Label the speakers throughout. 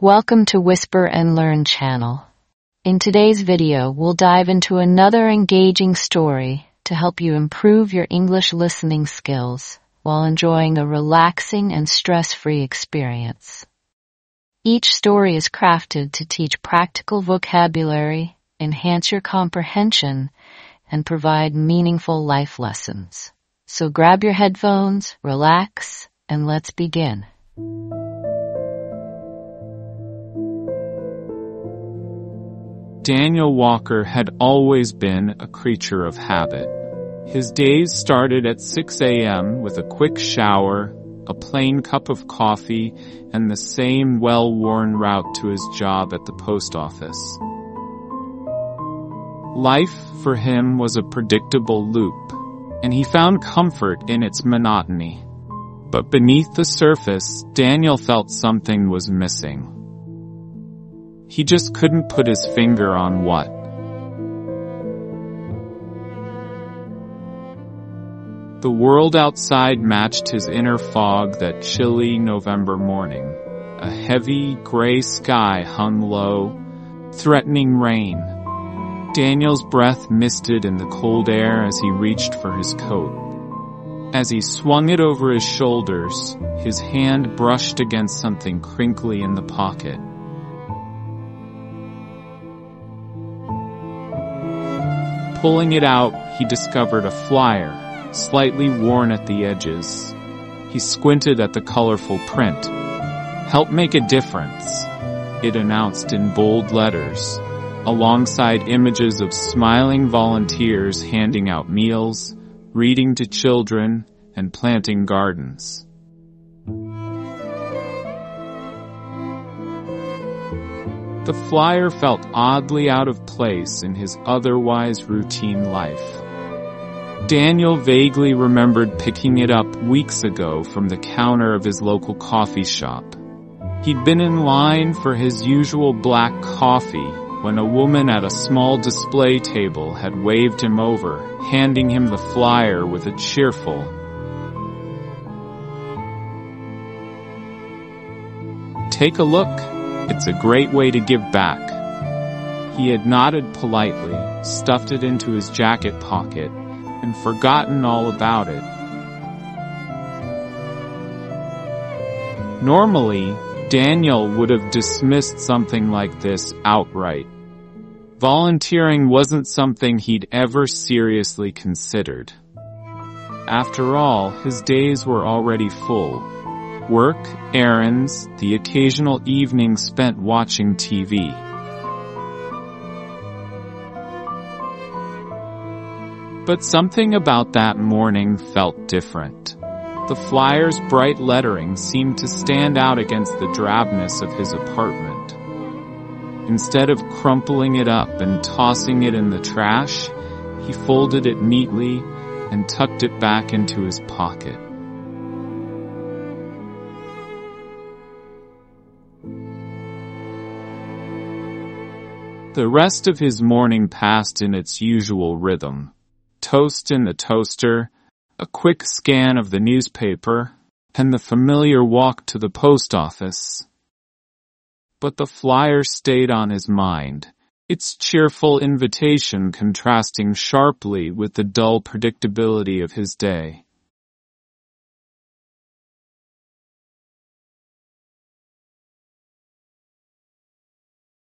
Speaker 1: Welcome to Whisper and Learn channel. In today's video, we'll dive into another engaging story to help you improve your English listening skills while enjoying a relaxing and stress-free experience. Each story is crafted to teach practical vocabulary, enhance your comprehension, and provide meaningful life lessons. So grab your headphones, relax, and let's begin.
Speaker 2: Daniel Walker had always been a creature of habit. His days started at 6 a.m. with a quick shower, a plain cup of coffee, and the same well-worn route to his job at the post office. Life, for him, was a predictable loop, and he found comfort in its monotony. But beneath the surface, Daniel felt something was missing. He just couldn't put his finger on what. The world outside matched his inner fog that chilly November morning. A heavy, gray sky hung low, threatening rain. Daniel's breath misted in the cold air as he reached for his coat. As he swung it over his shoulders, his hand brushed against something crinkly in the pocket. Pulling it out, he discovered a flyer, slightly worn at the edges. He squinted at the colorful print. "Help make a difference," it announced in bold letters, alongside images of smiling volunteers handing out meals, reading to children, and planting gardens. The flyer felt oddly out of place in his otherwise routine life. Daniel vaguely remembered picking it up weeks ago from the counter of his local coffee shop. He'd been in line for his usual black coffee when a woman at a small display table had waved him over, handing him the flyer with a cheerful, "Take a look. It's a great way to give back." He had nodded politely, stuffed it into his jacket pocket, and forgotten all about it. Normally, Daniel would have dismissed something like this outright. Volunteering wasn't something he'd ever seriously considered. After all, his days were already full. Work, errands, the occasional evening spent watching TV. But something about that morning felt different. The flyer's bright lettering seemed to stand out against the drabness of his apartment. Instead of crumpling it up and tossing it in the trash, he folded it neatly and tucked it back into his pocket. The rest of his morning passed in its usual rhythm. Toast in the toaster, a quick scan of the newspaper, and the familiar walk to the post office. But the flyer stayed on his mind, its cheerful invitation contrasting sharply with the dull predictability of his day.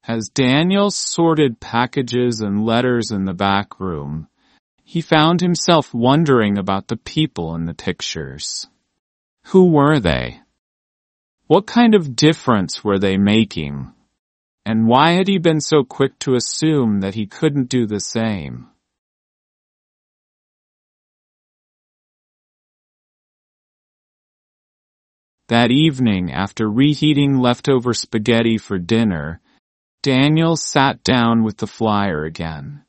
Speaker 2: As Daniel sorted packages and letters in the back room, he found himself wondering about the people in the pictures. Who were they? What kind of difference were they making? And why had he been so quick to assume that he couldn't do the same? That evening, after reheating leftover spaghetti for dinner, Daniel sat down with the flyer again.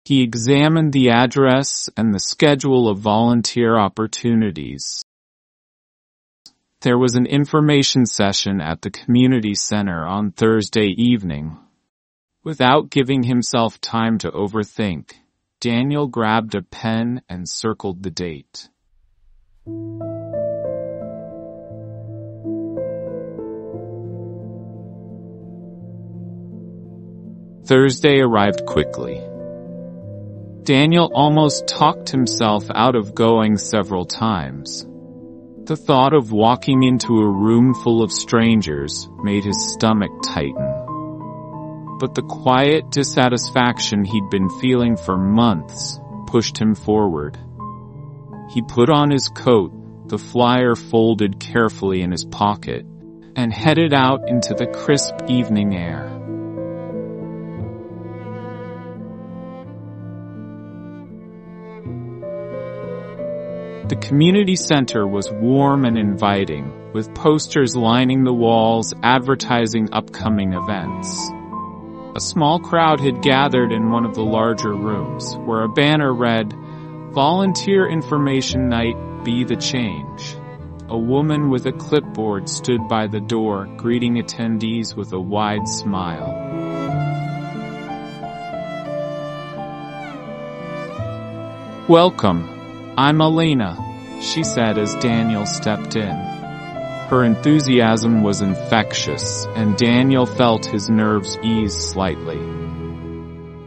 Speaker 2: He examined the address and the schedule of volunteer opportunities. There was an information session at the community center on Thursday evening. Without giving himself time to overthink, Daniel grabbed a pen and circled the date. Thursday arrived quickly. Daniel almost talked himself out of going several times. The thought of walking into a room full of strangers made his stomach tighten. But the quiet dissatisfaction he'd been feeling for months pushed him forward. He put on his coat, the flyer folded carefully in his pocket, and headed out into the crisp evening air. The community center was warm and inviting, with posters lining the walls advertising upcoming events. A small crowd had gathered in one of the larger rooms, where a banner read, "Volunteer Information Night, Be the Change." A woman with a clipboard stood by the door, greeting attendees with a wide smile. "Welcome. I'm Elena," she said as Daniel stepped in. Her enthusiasm was infectious, and Daniel felt his nerves ease slightly.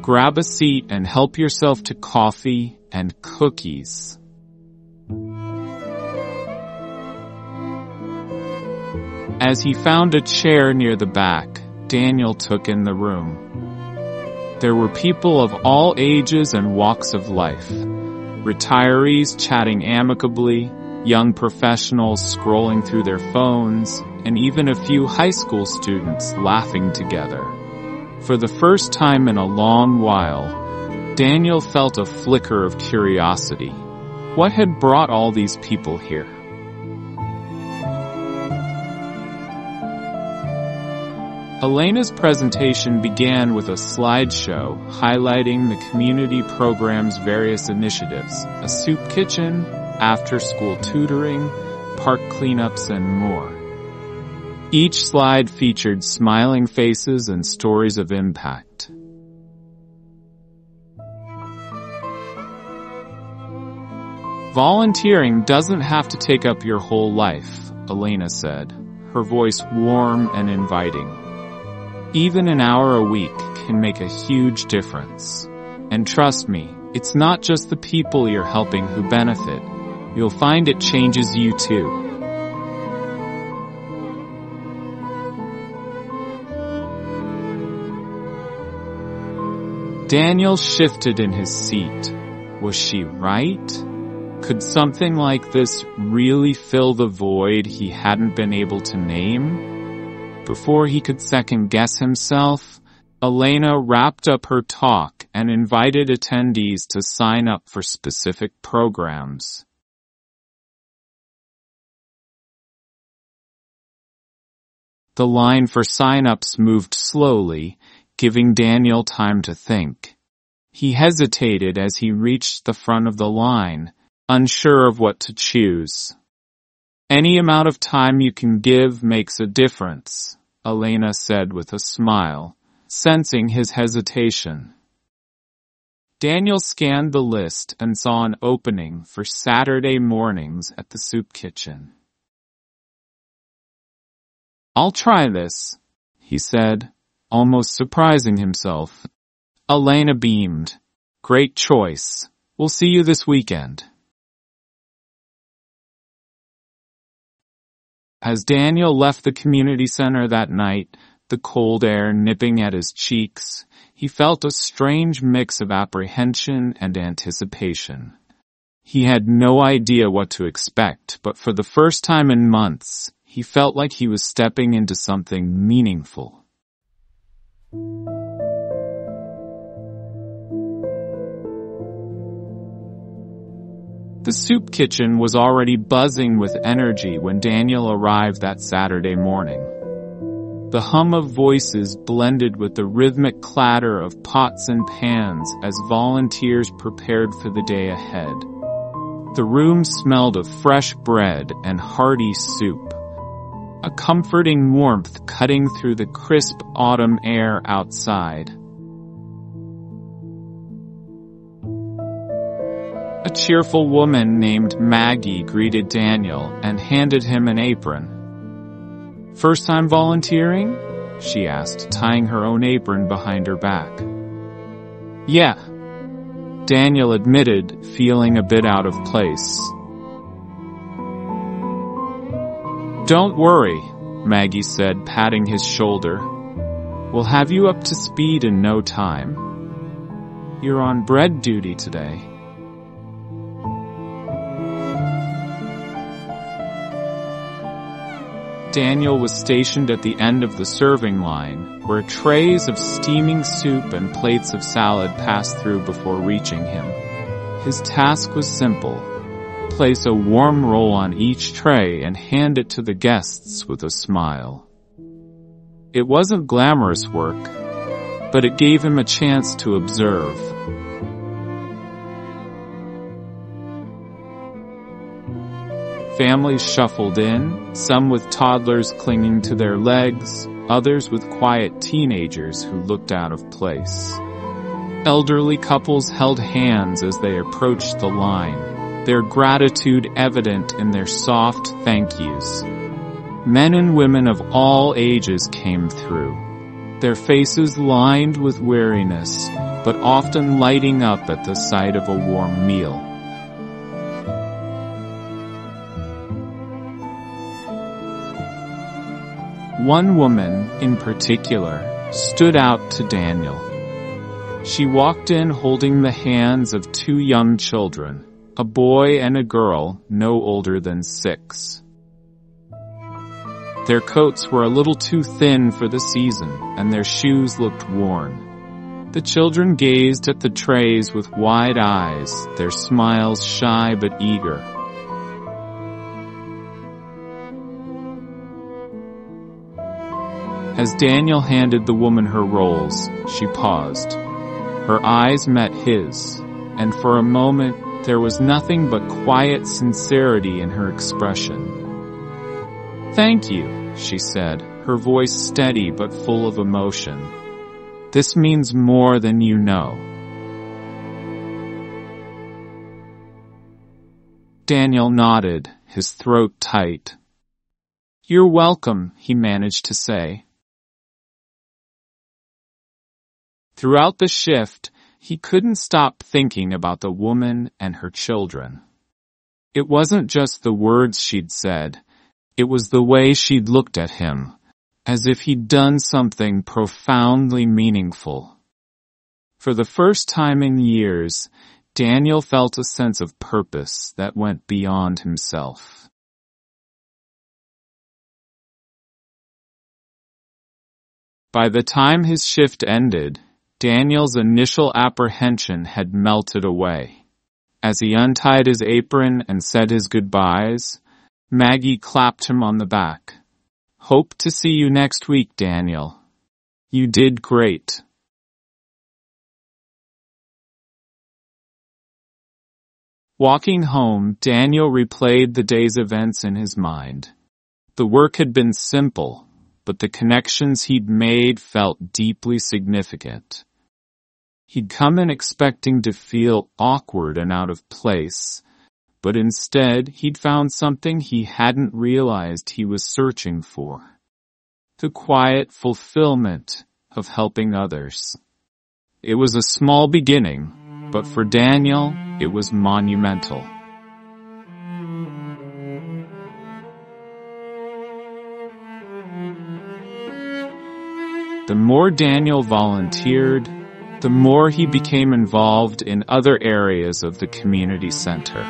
Speaker 2: "Grab a seat and help yourself to coffee and cookies." As he found a chair near the back, Daniel took in the room. There were people of all ages and walks of life. Retirees chatting amicably, young professionals scrolling through their phones, and even a few high school students laughing together. For the first time in a long while, Daniel felt a flicker of curiosity. What had brought all these people here? Elena's presentation began with a slideshow highlighting the community program's various initiatives, a soup kitchen, after-school tutoring, park cleanups, and more. Each slide featured smiling faces and stories of impact. "Volunteering doesn't have to take up your whole life," Elena said, her voice warm and inviting. "Even an hour a week can make a huge difference. And trust me, it's not just the people you're helping who benefit. You'll find it changes you too." Daniel shifted in his seat. Was she right? Could something like this really fill the void he hadn't been able to name? Before he could second-guess himself, Elena wrapped up her talk and invited attendees to sign up for specific programs. The line for sign-ups moved slowly, giving Daniel time to think. He hesitated as he reached the front of the line, unsure of what to choose. "Any amount of time you can give makes a difference," Elena said with a smile, sensing his hesitation. Daniel scanned the list and saw an opening for Saturday mornings at the soup kitchen. "I'll try this," he said, almost surprising himself. Elena beamed. "Great choice. We'll see you this weekend." As Daniel left the community center that night, the cold air nipping at his cheeks, he felt a strange mix of apprehension and anticipation. He had no idea what to expect, but for the first time in months, he felt like he was stepping into something meaningful. The soup kitchen was already buzzing with energy when Daniel arrived that Saturday morning. The hum of voices blended with the rhythmic clatter of pots and pans as volunteers prepared for the day ahead. The room smelled of fresh bread and hearty soup, a comforting warmth cutting through the crisp autumn air outside. A cheerful woman named Maggie greeted Daniel and handed him an apron. "First time volunteering?" she asked, tying her own apron behind her back. Yeah, Daniel admitted, feeling a bit out of place. Don't worry, Maggie said, patting his shoulder. We'll have you up to speed in no time. You're on bread duty today. Daniel was stationed at the end of the serving line, where trays of steaming soup and plates of salad passed through before reaching him. His task was simple. Place a warm roll on each tray and hand it to the guests with a smile. It wasn't glamorous work, but it gave him a chance to observe. Families shuffled in, some with toddlers clinging to their legs, others with quiet teenagers who looked out of place. Elderly couples held hands as they approached the line, their gratitude evident in their soft thank yous. Men and women of all ages came through, their faces lined with weariness, but often lighting up at the sight of a warm meal. One woman, in particular, stood out to Daniel. She walked in holding the hands of two young children, a boy and a girl no older than 6. Their coats were a little too thin for the season, and their shoes looked worn. The children gazed at the trays with wide eyes, their smiles shy but eager. As Daniel handed the woman her rolls, she paused. Her eyes met his, and for a moment there was nothing but quiet sincerity in her expression. "Thank you," she said, her voice steady but full of emotion. "This means more than you know." Daniel nodded, his throat tight. "You're welcome," he managed to say. Throughout the shift, he couldn't stop thinking about the woman and her children. It wasn't just the words she'd said, it was the way she'd looked at him, as if he'd done something profoundly meaningful. For the first time in years, Daniel felt a sense of purpose that went beyond himself. By the time his shift ended, Daniel's initial apprehension had melted away. As he untied his apron and said his goodbyes, Maggie clapped him on the back. "Hope to see you next week, Daniel. You did great." Walking home, Daniel replayed the day's events in his mind. The work had been simple, but the connections he'd made felt deeply significant. He'd come in expecting to feel awkward and out of place, but instead he'd found something he hadn't realized he was searching for. The quiet fulfillment of helping others. It was a small beginning, but for Daniel, it was monumental. The more Daniel volunteered, the more he became involved in other areas of the community center.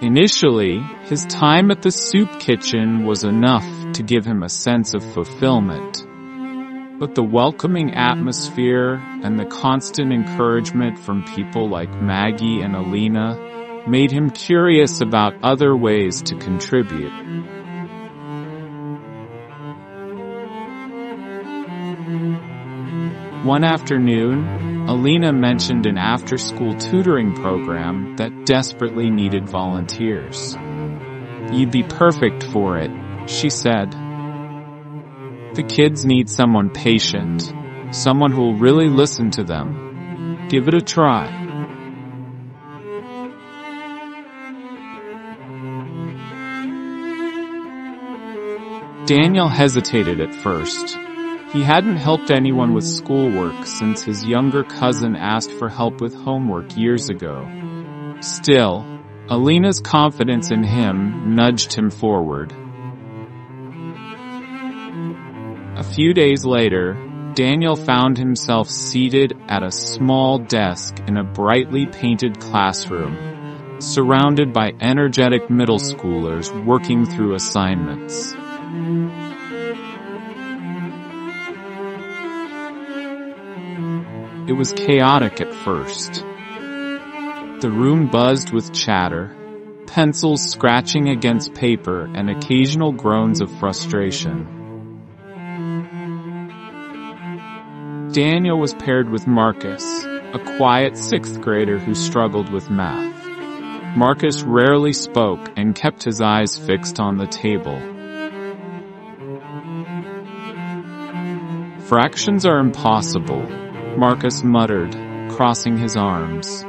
Speaker 2: Initially, his time at the soup kitchen was enough to give him a sense of fulfillment. But the welcoming atmosphere and the constant encouragement from people like Maggie and Alina made him curious about other ways to contribute. One afternoon, Alina mentioned an after-school tutoring program that desperately needed volunteers. "You'd be perfect for it," she said. "The kids need someone patient, someone who'll really listen to them. Give it a try." Daniel hesitated at first. He hadn't helped anyone with schoolwork since his younger cousin asked for help with homework years ago. Still, Alina's confidence in him nudged him forward. A few days later, Daniel found himself seated at a small desk in a brightly painted classroom, surrounded by energetic middle schoolers working through assignments. It was chaotic at first. The room buzzed with chatter, pencils scratching against paper and occasional groans of frustration. Daniel was paired with Marcus, a quiet 6th grader who struggled with math. Marcus rarely spoke and kept his eyes fixed on the table. "Fractions are impossible," Marcus muttered, crossing his arms.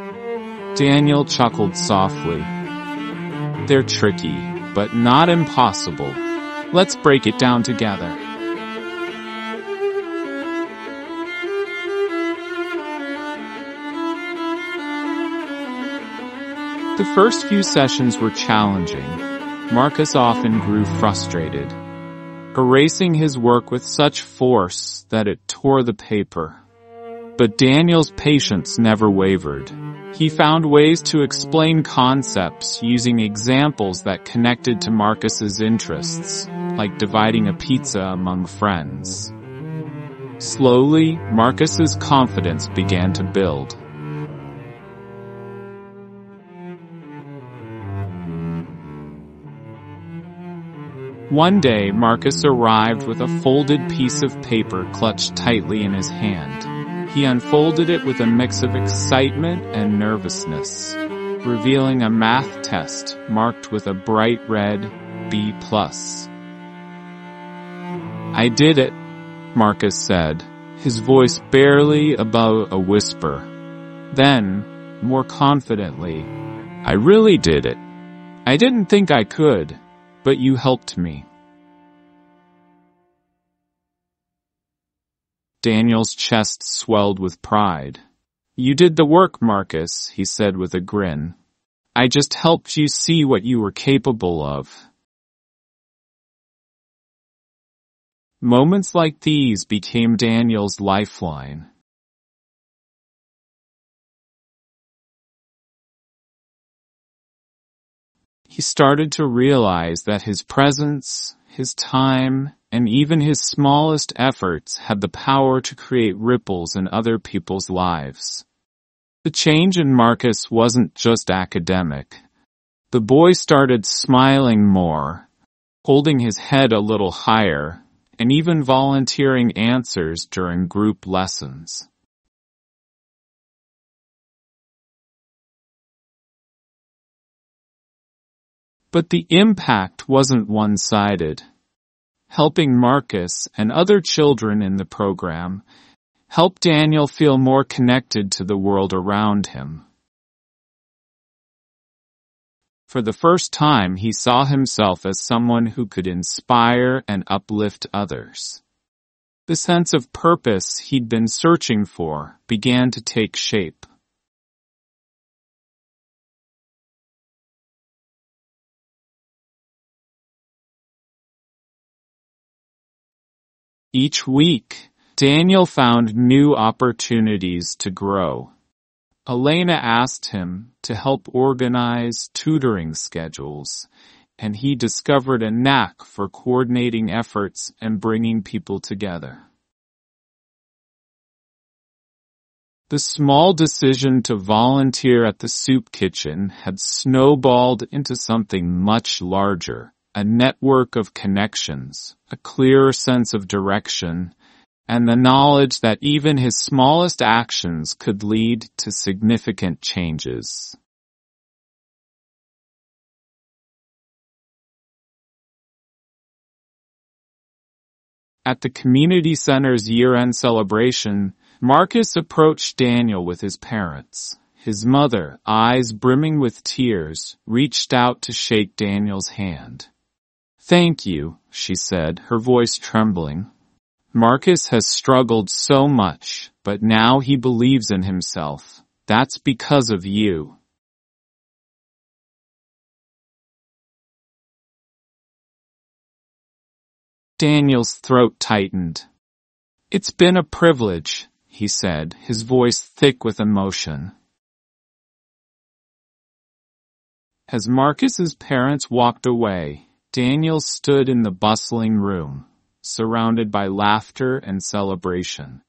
Speaker 2: Daniel chuckled softly. "They're tricky, but not impossible. Let's break it down together." The first few sessions were challenging. Marcus often grew frustrated, erasing his work with such force that it tore the paper. But Daniel's patience never wavered. He found ways to explain concepts using examples that connected to Marcus's interests, like dividing a pizza among friends. Slowly, Marcus's confidence began to build. One day, Marcus arrived with a folded piece of paper clutched tightly in his hand. He unfolded it with a mix of excitement and nervousness, revealing a math test marked with a bright red B+. "I did it," Marcus said, his voice barely above a whisper. Then, more confidently, "I really did it. I didn't think I could, but you helped me." Daniel's chest swelled with pride. "You did the work, Marcus," he said with a grin. "I just helped you see what you were capable of." Moments like these became Daniel's lifeline. He started to realize that his presence, his time, and even his smallest efforts had the power to create ripples in other people's lives. The change in Marcus wasn't just academic. The boy started smiling more, holding his head a little higher, and even volunteering answers during group lessons. But the impact wasn't one-sided. Helping Marcus and other children in the program helped Daniel feel more connected to the world around him. For the first time, he saw himself as someone who could inspire and uplift others. The sense of purpose he'd been searching for began to take shape. Each week, Daniel found new opportunities to grow. Elena asked him to help organize tutoring schedules, and he discovered a knack for coordinating efforts and bringing people together. The small decision to volunteer at the soup kitchen had snowballed into something much larger. A network of connections, a clearer sense of direction, and the knowledge that even his smallest actions could lead to significant changes. At the community center's year-end celebration, Marcus approached Daniel with his parents. His mother, eyes brimming with tears, reached out to shake Daniel's hand. "Thank you," she said, her voice trembling. Marcus has struggled so much, but now he believes in himself. That's because of you. Daniel's throat tightened. It's been a privilege, he said, his voice thick with emotion. As Marcus's parents walked away, Daniel stood in the bustling room, surrounded by laughter and celebration.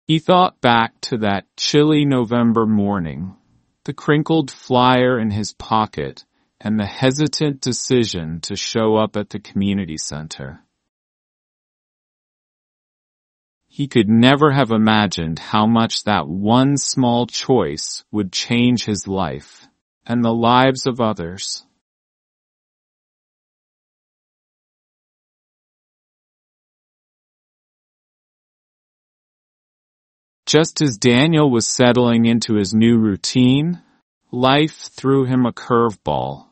Speaker 2: He thought back to that chilly November morning, the crinkled flyer in his pocket, and the hesitant decision to show up at the community center. He could never have imagined how much that one small choice would change his life and the lives of others. Just as Daniel was settling into his new routine, life threw him a curveball.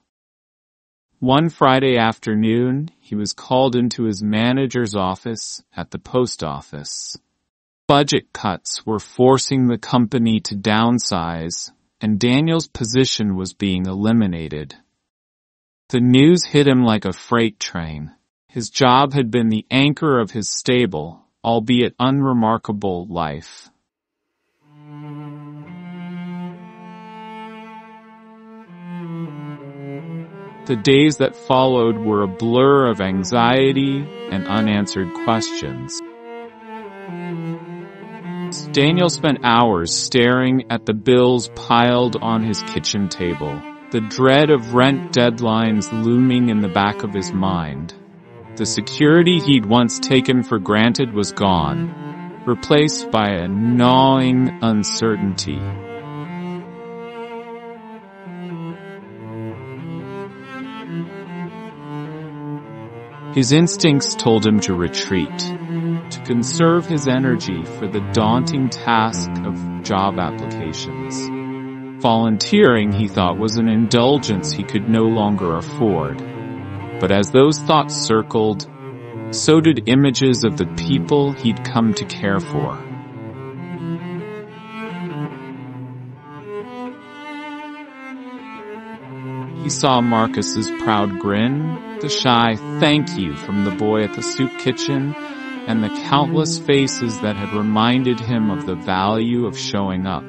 Speaker 2: One Friday afternoon, he was called into his manager's office at the post office. Budget cuts were forcing the company to downsize, and Daniel's position was being eliminated. The news hit him like a freight train. His job had been the anchor of his stable, albeit unremarkable, life. The days that followed were a blur of anxiety and unanswered questions. Daniel spent hours staring at the bills piled on his kitchen table, the dread of rent deadlines looming in the back of his mind. The security he'd once taken for granted was gone, replaced by a gnawing uncertainty. His instincts told him to retreat, to conserve his energy for the daunting task of job applications. Volunteering, he thought, was an indulgence he could no longer afford. But as those thoughts circled, so did images of the people he'd come to care for. He saw Marcus's proud grin, the shy thank you from the boy at the soup kitchen, and the countless faces that had reminded him of the value of showing up.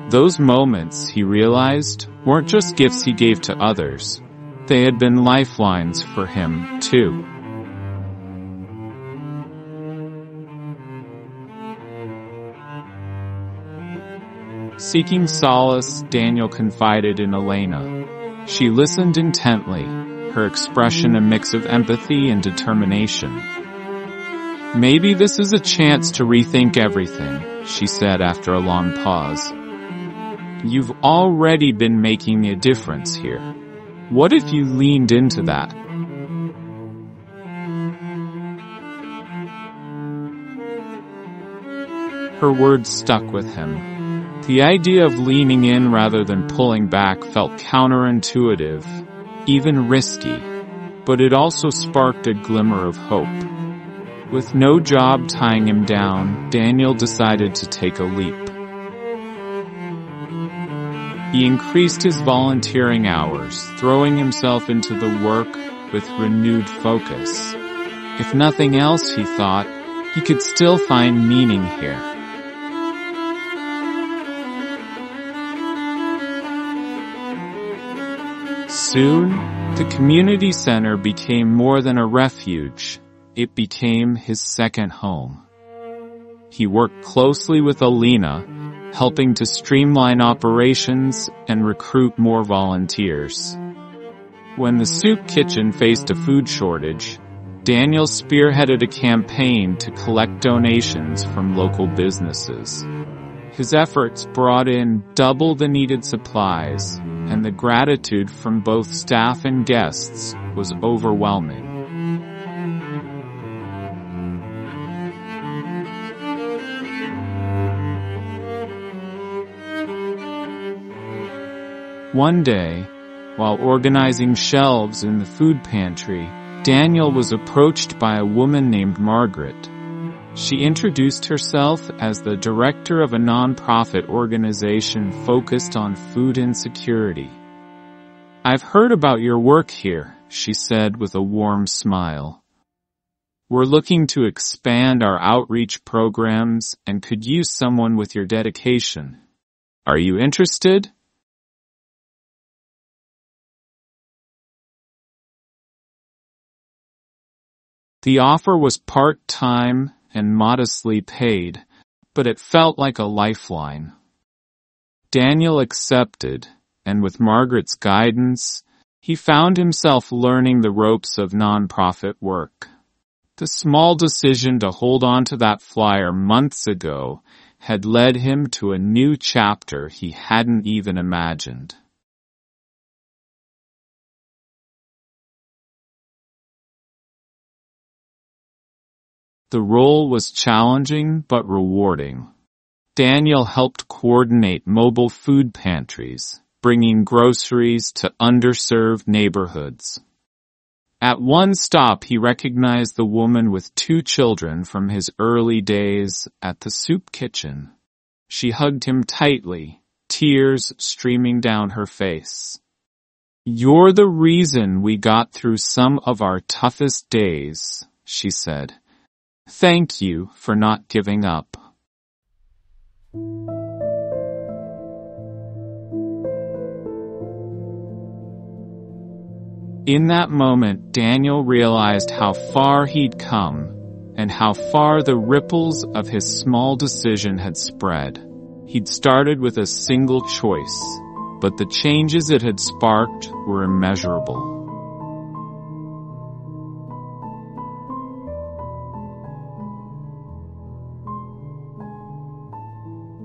Speaker 2: Those moments, he realized, weren't just gifts he gave to others. They had been lifelines for him, too. Seeking solace, Daniel confided in Elena. She listened intently, her expression a mix of empathy and determination. Maybe this is a chance to rethink everything, she said after a long pause. You've already been making a difference here. What if you leaned into that? Her words stuck with him. The idea of leaning in rather than pulling back felt counterintuitive, even risky, but it also sparked a glimmer of hope. With no job tying him down, Daniel decided to take a leap. He increased his volunteering hours, throwing himself into the work with renewed focus. If nothing else, he thought, he could still find meaning here. Soon, the community center became more than a refuge. It became his second home. He worked closely with Alina, helping to streamline operations and recruit more volunteers. When the soup kitchen faced a food shortage, Daniel spearheaded a campaign to collect donations from local businesses. His efforts brought in double the needed supplies, and the gratitude from both staff and guests was overwhelming. One day, While organizing shelves in the food pantry, Daniel was approached by a woman named Margaret. She introduced herself as the director of a nonprofit organization focused on food insecurity. "I've heard about your work here," she said with a warm smile. "We're looking to expand our outreach programs and could use someone with your dedication. Are you interested?" The offer was part-time and modestly paid, but it felt like a lifeline. Daniel accepted, and with Margaret's guidance, he found himself learning the ropes of nonprofit work. The small decision to hold on to that flyer months ago had led him to a new chapter he hadn't even imagined. The role was challenging but rewarding. Daniel helped coordinate mobile food pantries, bringing groceries to underserved neighborhoods. At one stop, he recognized the woman with 2 children from his early days at the soup kitchen. She hugged him tightly, tears streaming down her face. "You're the reason we got through some of our toughest days," she said. "Thank you for not giving up." In that moment, Daniel realized how far he'd come and how far the ripples of his small decision had spread. He'd started with a single choice, but the changes it had sparked were immeasurable.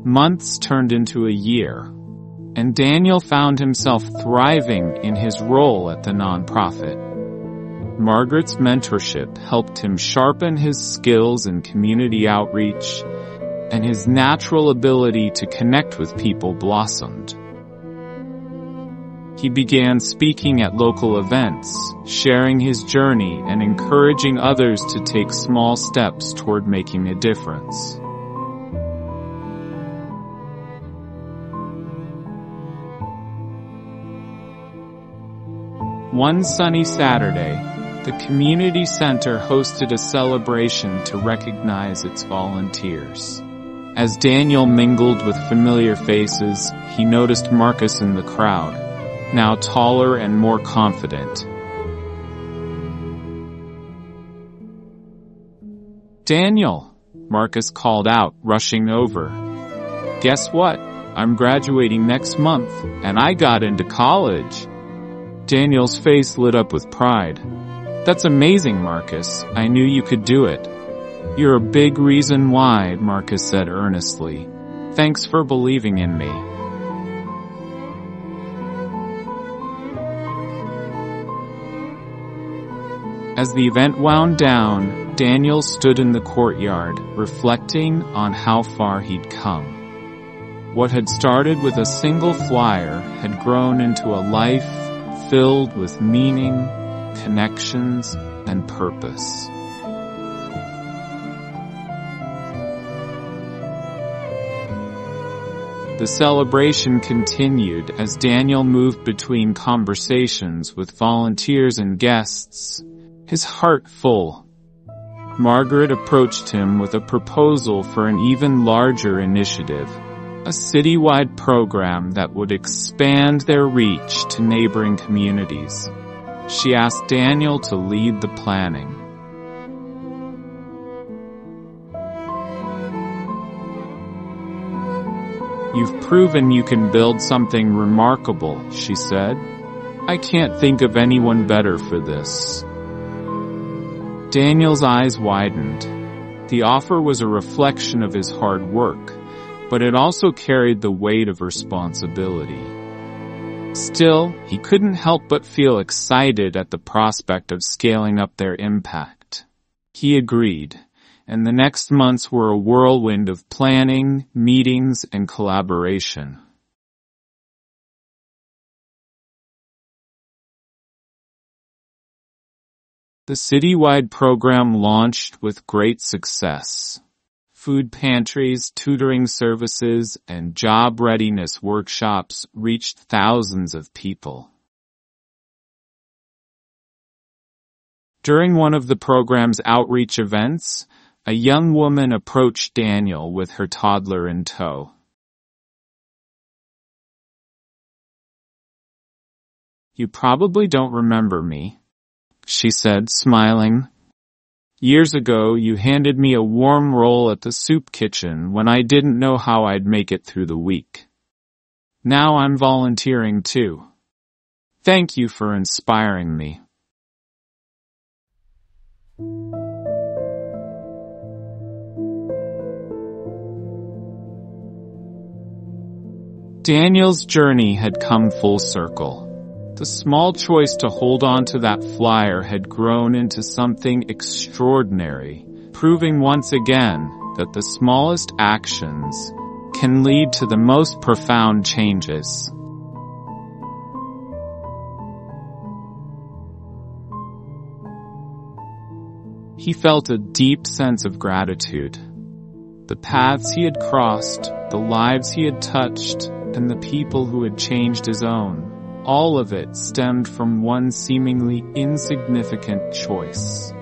Speaker 2: Months turned into a year, and Daniel found himself thriving in his role at the nonprofit. Margaret's mentorship helped him sharpen his skills in community outreach, and his natural ability to connect with people blossomed. He began speaking at local events, sharing his journey and encouraging others to take small steps toward making a difference. One sunny Saturday, the community center hosted a celebration to recognize its volunteers. As Daniel mingled with familiar faces, he noticed Marcus in the crowd, now taller and more confident. "Daniel," Marcus called out, rushing over. "Guess what? I'm graduating next month, and I got into college." Daniel's face lit up with pride. "That's amazing, Marcus. I knew you could do it." "You're a big reason why," Marcus said earnestly. "Thanks for believing in me." As the event wound down, Daniel stood in the courtyard, reflecting on how far he'd come. What had started with a single flyer had grown into a life filled with meaning, connections, and purpose. The celebration continued as Daniel moved between conversations with volunteers and guests, his heart full. Margaret approached him with a proposal for an even larger initiative, a citywide program that would expand their reach to neighboring communities. She asked Daniel to lead the planning. "You've proven you can build something remarkable," she said. "I can't think of anyone better for this." Daniel's eyes widened. The offer was a reflection of his hard work, but it also carried the weight of responsibility. Still, he couldn't help but feel excited at the prospect of scaling up their impact. He agreed, and the next months were a whirlwind of planning, meetings, and collaboration. The citywide program launched with great success. Food pantries, tutoring services, and job readiness workshops reached thousands of people. During one of the program's outreach events, a young woman approached Daniel with her toddler in tow. "You probably don't remember me," she said, smiling. "Years ago, you handed me a warm roll at the soup kitchen when I didn't know how I'd make it through the week. Now I'm volunteering too. Thank you for inspiring me." Daniel's journey had come full circle. The small choice to hold on to that flyer had grown into something extraordinary, proving once again that the smallest actions can lead to the most profound changes. He felt a deep sense of gratitude. The paths he had crossed, the lives he had touched, and the people who had changed his own. All of it stemmed from one seemingly insignificant choice.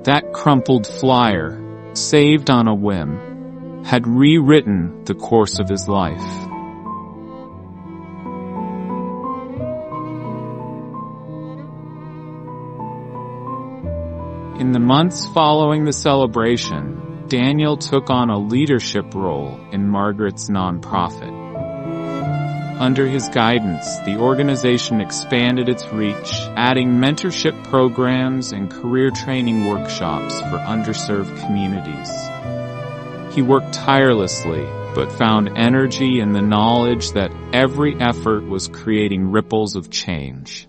Speaker 2: That crumpled flyer, saved on a whim, had rewritten the course of his life. In the months following the celebration, Daniel took on a leadership role in Margaret's nonprofit. Under his guidance, the organization expanded its reach, adding mentorship programs and career training workshops for underserved communities. He worked tirelessly, but found energy in the knowledge that every effort was creating ripples of change.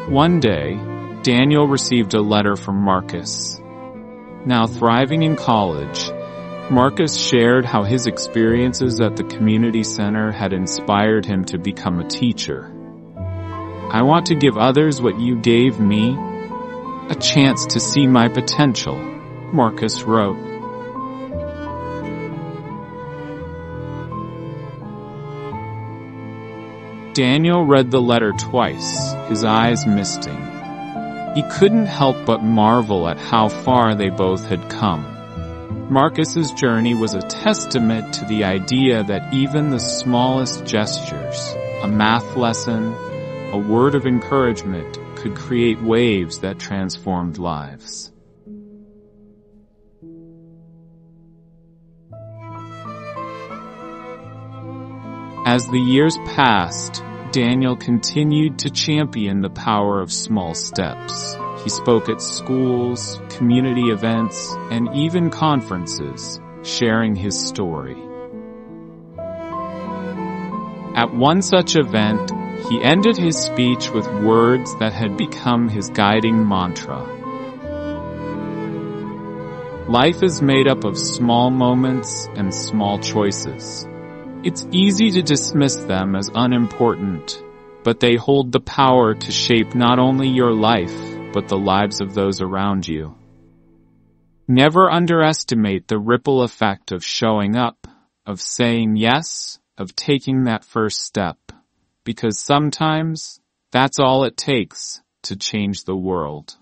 Speaker 2: One day, Daniel received a letter from Marcus. Now thriving in college, Marcus shared how his experiences at the community center had inspired him to become a teacher. "I want to give others what you gave me, a chance to see my potential," Marcus wrote. Daniel read the letter twice, his eyes misting. He couldn't help but marvel at how far they both had come. Marcus's journey was a testament to the idea that even the smallest gestures, a math lesson, a word of encouragement, could create waves that transformed lives. As the years passed, Daniel continued to champion the power of small steps. He spoke at schools, community events, and even conferences, sharing his story. At one such event, he ended his speech with words that had become his guiding mantra. "Life is made up of small moments and small choices. It's easy to dismiss them as unimportant, but they hold the power to shape not only your life, but the lives of those around you." Never underestimate the ripple effect of showing up, of saying yes, of taking that first step, because sometimes that's all it takes to change the world.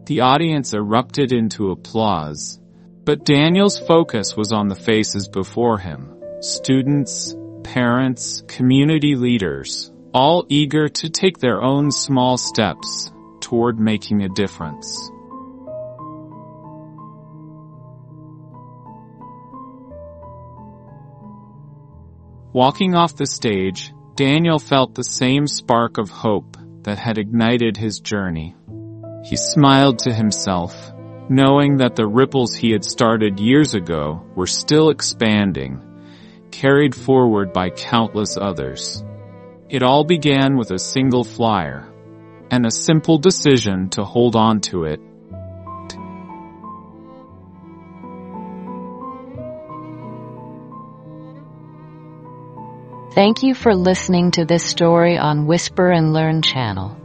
Speaker 2: The audience erupted into applause, but Daniel's focus was on the faces before him. Students, parents, community leaders, all eager to take their own small steps toward making a difference. Walking off the stage, Daniel felt the same spark of hope that had ignited his journey. He smiled to himself, knowing that the ripples he had started years ago were still expanding, carried forward by countless others. It all began with a single flyer, and a simple decision to hold on to it.
Speaker 1: Thank you for listening to this story on Whisper and Learn channel.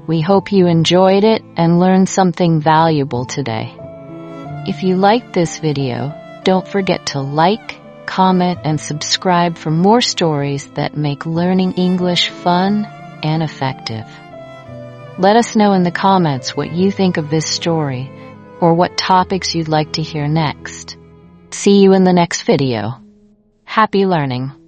Speaker 1: We hope you enjoyed it and learned something valuable today. If you liked this video, don't forget to like, comment, and subscribe for more stories that make learning English fun and effective. Let us know in the comments what you think of this story or what topics you'd like to hear next. See you in the next video. Happy learning!